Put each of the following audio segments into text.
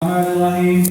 الرحمن الرحيم.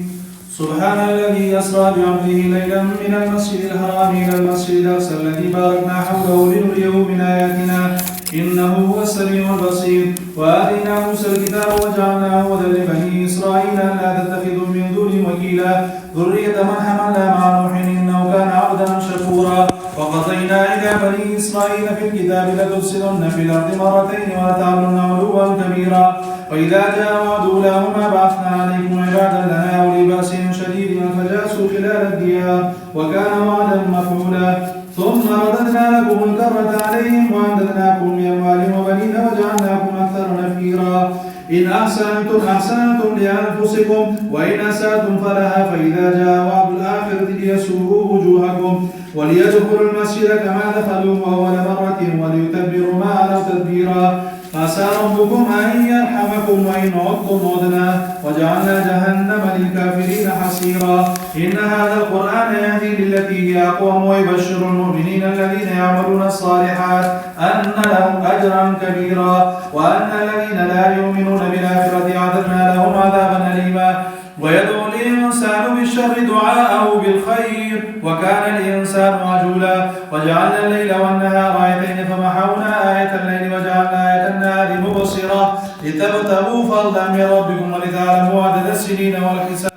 سبحان الذي أسرى بعبده ليلا من المسجد الحرام إلى المسجد الأقصى الذي باركنا حوله لنريه من آياتنا إنه هو السميع البصير. وآتينا موسى الكتاب وجعلناه هدى لبني إسرائيل ألا تتخذوا من دوني وكيلا ذرية من حملنا مع نوح إنه كان عبدا شكورا. وقضينا إلى بني إسرائيل في الكتاب لتفسدن في الأرض مرتين ولتعلن علوا كبيرا. وإذا جاء وعد أولاهما بعثنا عليكم عبادا لنا أولي بأس شديد فجاسوا خلال الديار وكان وعدا مفعولا. ثم رددنا لكم الكرة عليهم وأمددناكم بأموال وبنين وجعلناكم أكثر نفيرا. إن أحسنتم لأنفسكم وإن أسأتم فلها. فإذا جاء وعد الآخرة ليسوءوا وجوهكم وليدخلوا المسجد كما دخلوه أول مرة وليتبروا ما علوا تدبيرا. عسى ربكم أن يرحمكم وإن عدتم عدنا وجعلنا جهنم للكافرين حصيرا. إن هذا القرآن يهدي للتي هي أقوم ويبشر المؤمنين الذين يعملون الصالحات أن لهم أجرا كبيرا وأن الذين لا يؤمنون بالآخرة أعتدنا لهم عذابا أليما. ويدعو الإنسان بالشر دعاءه بالخير وكان الإنسان عجولا. وجعلنا الليل والنهار آيتين فمحونا آية الليل وجعلنا آية النهار مبصرة لتبتغوا فضلا من ربكم ولتعلموا عدد السنين والحساب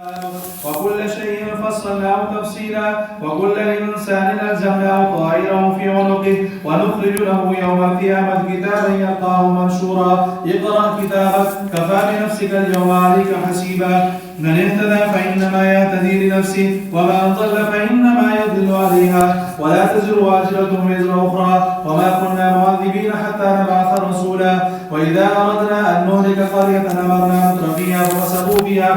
وكل شيء فصلناه تفصيلا. وكل إنسان ألزمناه طائره في عنقه ونخرج له يوم القيامة كتابا يلقاه منشورا. اقرأ كتابك كفى بنفسك اليوم عليك حسيبا. من اهتدى فإنما يهتدي لنفسه ومن ضل فإنما يضل عليها ولا تزر واجرة وزر أخرى وما كنا معذبين حتى نبعث رسولا. وإذا أردنا أن نهلك قرية أمرنا مترفيها ففسقوا فيها